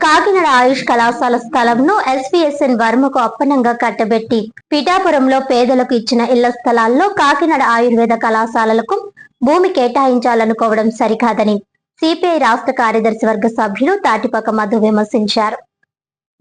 కాకినాడ ఆయుష్ కళాశాల స్థలంను ఎస్వీఎస్ఎన్ వర్మకు అప్పనంగా కట్టబెట్టి పిఠాపురంలో పేదలకు ఇచ్చిన ఇళ్ల స్థలాల్లో కాకినాడ ఆయుర్వేద కళాశాలలకు భూమి కేటాయించాలనుకోవడం సరికాదని సిపిఐ రాష్ట్ర కార్యదర్శి వర్గ సభ్యులు తాటిపాక మధు విమర్శించారు.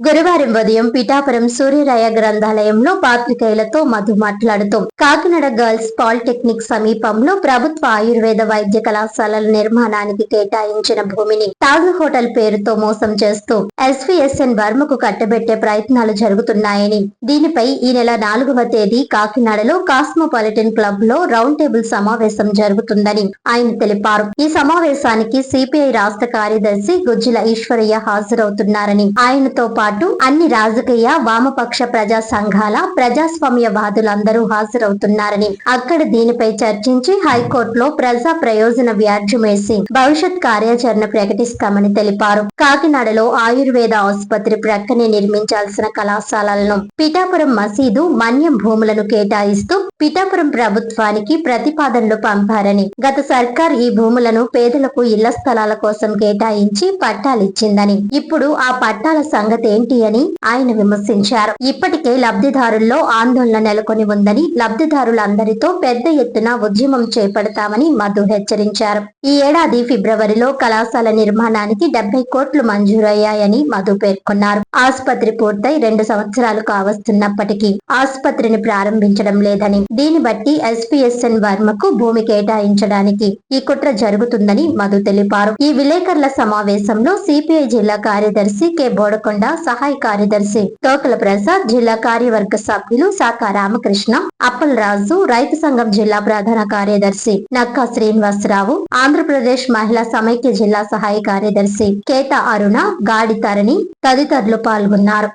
గురువారం ఉదయం పిఠాపురం సూర్యరాయ గ్రంథాలయంలో పాత్రికేయులతో మధు మాట్లాడుతూ కాకినాడ గర్ల్స్ పాలిటెక్నిక్ సమీపంలో ప్రభుత్వ ఆయుర్వేద వైద్య కళాశాలల నిర్మాణానికి కేటాయించిన భూమిని తాజ్ హోటల్ పేరుతో మోసం చేస్తూ ఎస్వీఎస్ఎన్ వర్మకు కట్టబెట్టే ప్రయత్నాలు జరుగుతున్నాయని, దీనిపై ఈ నెల 4వ తేదీ కాకినాడలో కాస్మోపాలిటన్ క్లబ్ లో రౌండ్ టేబుల్ సమావేశం జరుగుతుందని ఆయన తెలిపారు. ఈ సమావేశానికి సిపిఐ రాష్ట్ర కార్యదర్శి గుజ్జిల ఈశ్వరయ్య హాజరవుతున్నారని, ఆయనతో పాటు అన్ని రాజకీయ వామపక్ష ప్రజా సంఘాల ప్రజాస్వామ్యవాదులందరూ హాజరవుతున్నారని, అక్కడ దీనిపై చర్చించి హైకోర్టులో ప్రజా ప్రయోజన వ్యాజ్యం వేసి భవిష్యత్ కార్యాచరణ ప్రకటిస్తామని తెలిపారు. కాకినాడలో ఆయుర్వేద ఆసుపత్రి ప్రక్కనే నిర్మించాల్సిన కళాశాలలను పిఠాపురం మసీదు మన్యం భూములను కేటాయిస్తూ పిఠాపురం ప్రభుత్వానికి ప్రతిపాదనలు పంపారని, గత సర్కార్ ఈ భూములను పేదలకు ఇళ్ల స్థలాల కోసం కేటాయించి పట్టాలిచ్చిందని, ఇప్పుడు ఆ పట్టాల సంగతి ఏంటి అని ఆయన విమర్శించారు. ఇప్పటికే లబ్ధిదారుల్లో ఆందోళన నెలకొని ఉందని, లబ్ధిదారులందరితో పెద్ద ఎత్తున ఉద్యమం చేపడతామని మధు హెచ్చరించారు. ఈ ఏడాది ఫిబ్రవరిలో కళాశాల నిర్మాణానికి 70 కోట్లు మంజూరయ్యాయని మధు పేర్కొన్నారు. ఆసుపత్రి పూర్తయి 2 సంవత్సరాలు కావస్తున్నప్పటికీ ఆసుపత్రిని ప్రారంభించడం లేదని, దీన్ని బట్టి ఎస్పీఎస్ఎన్ వర్మకు భూమి కేటాయించడానికి ఈ కుట్ర జరుగుతుందని మధు తెలిపారు. ఈ విలేకరుల సమావేశంలో సిపిఐ జిల్లా కార్యదర్శి కె బోడకొండ, సహాయ కార్యదర్శి తోకల ప్రసాద్, జిల్లా కార్యవర్గ సభ్యులు శాఖ రామకృష్ణ, అప్పల్ రాజు, రైతు సంఘం జిల్లా ప్రధాన కార్యదర్శి నక్కా శ్రీనివాసరావు, ఆంధ్రప్రదేశ్ మహిళా సమైక్య జిల్లా సహాయ కార్యదర్శి కేత అరుణ, గాడి తరణి తదితరులు పాల్గొన్నారు.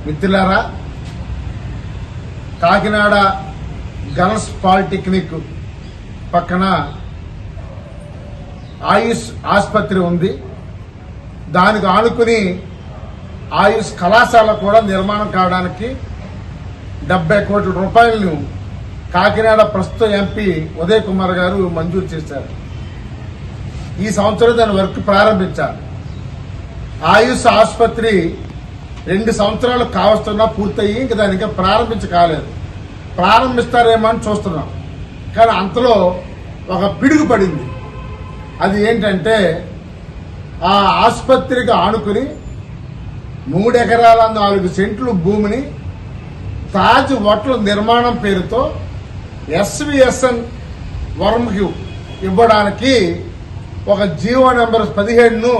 మిత్రులారా, కాకినాడ గర్ల్స్ పాలిటెక్నిక్ పక్కన ఆయుష్ ఆసుపత్రి ఉంది. దానికి ఆనుకుని ఆయుష్ కళాశాల కూడా నిర్మాణం కావడానికి 70 కోట్ల రూపాయలను కాకినాడ ప్రస్తుత ఎంపీ ఉదయ్ కుమార్ గారు మంజూరు చేశారు. ఈ సంవత్సరం దాని వర్క్ ప్రారంభించారు. ఆయుష్ ఆసుపత్రి 2 సంవత్సరాలు కావస్తున్నా పూర్తయి ఇంకా దాని ఇంకా ప్రారంభించకాలేదు. ప్రారంభిస్తారేమో అని చూస్తున్నాం. కానీ అంతలో ఒక పిడుగు పడింది. అది ఏంటంటే, ఆ ఆసుపత్రికి ఆనుకుని 3 ఎకరాల 4 సెంట్లు భూమిని తాజ్ హోటల్ నిర్మాణం పేరుతో ఎస్వీఎస్ఎన్ వర్మకి ఇవ్వడానికి ఒక జీవో నెంబర్ 17ను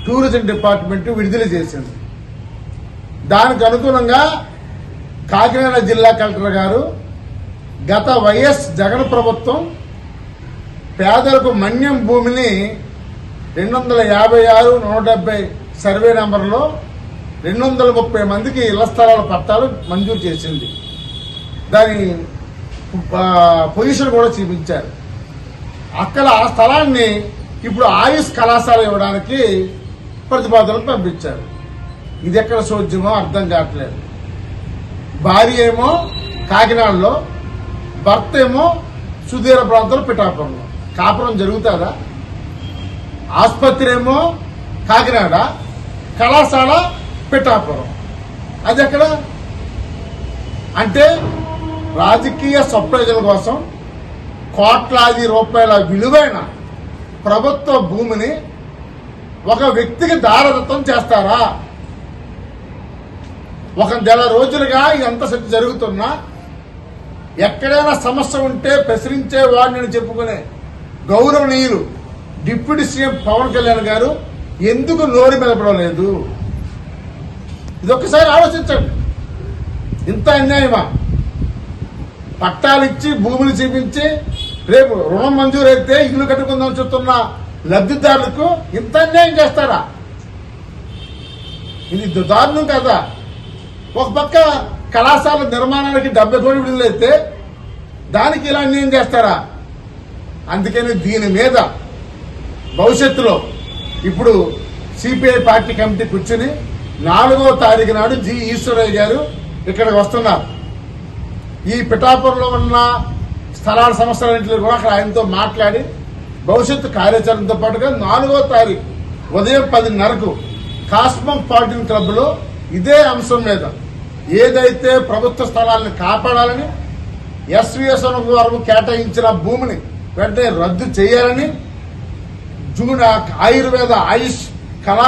టూరిజం డిపార్ట్మెంట్ విడుదల చేసింది. దానికి అనుగుణంగా కాకినాడ జిల్లా కలెక్టర్ గారు గత వైఎస్ జగన్ ప్రభుత్వం పేదలకు మన్యం భూమిని 256, 170 సర్వే నెంబర్లో 230 మందికి ఇళ్ల స్థలాల పట్టాలు మంజూరు చేసింది. దాని పొజిషన్ కూడా చూపించారు. అక్కడ ఆ స్థలాన్ని ఇప్పుడు ఆయుష్ కళాశాల ఇవ్వడానికి ప్రతిపాదనలు పంపించారు. ఇది ఎక్కడ సోద్యమో అర్థం కావట్లేదు. భార్య ఏమో కాకినాడలో, భర్త ఏమో సుదీర ప్రాంతంలో పిఠాపురంలో. కాపురం జరుగుతుందా? ఆసుపత్రి ఏమో కాకినాడ, కళాశాల పిఠాపురం. అది ఎక్కడ? అంటే రాజకీయ స్వప్రయోజనం కోసం కోట్లాది రూపాయల విలువైన ప్రభుత్వ భూమిని ఒక వ్యక్తికి దారదత్తం చేస్తారా? ఒక నెల రోజులుగా ఎంత జరుగుతున్నా ఎక్కడైనా సమస్య ఉంటే ప్రశ్నించే వాడిని చెప్పుకునే గౌరవనీయులు డిప్యూటీ సీఎం పవన్ కళ్యాణ్ గారు ఎందుకు నోరు మెదపడం లేదు? ఇదొక్కసారి ఆలోచించండి. ఇంత అన్యాయమా? పట్టాలిచ్చి భూములు చూపించి రేపు రుణం మంజూరైతే ఇల్లు కట్టుకుందాం చెప్తున్న లబ్ధిదారులకు ఇంత అన్యాయం చేస్తారా? ఇది దారుణం కదా. ఒక పక్క కళాశాల నిర్మాణానికి 70 కోట్లు విడుదలైతే దానికి ఇలా అన్యాయం చేస్తారా? అందుకని దీని మీద భవిష్యత్తులో ఇప్పుడు సిపిఐ పార్టీ కమిటీ కూర్చుని 4వ తారీఖు నాడు జి ఈశ్వరయ్య గారు ఇక్కడికి వస్తున్నారు. ఈ పిఠాపురంలో ఉన్న స్థలాల సమస్యలన్నింటిలో కూడా అక్కడ ఆయనతో మాట్లాడి భవిష్యత్తు కార్యాచరణతో పాటుగా 4వ తారీఖు ఉదయం 10:30కు కాస్మోపాలిటన్ క్లబ్ లో ఇదే అంశం మీద ఏదైతే ప్రభుత్వ స్థలాలను కాపాడాలని ఎస్వీఎస్ఎన్ వరకు కేటాయించిన భూమిని వెంటనే రద్దు చేయాలని ఆయుర్వేద ఆయుష్ కళాశాల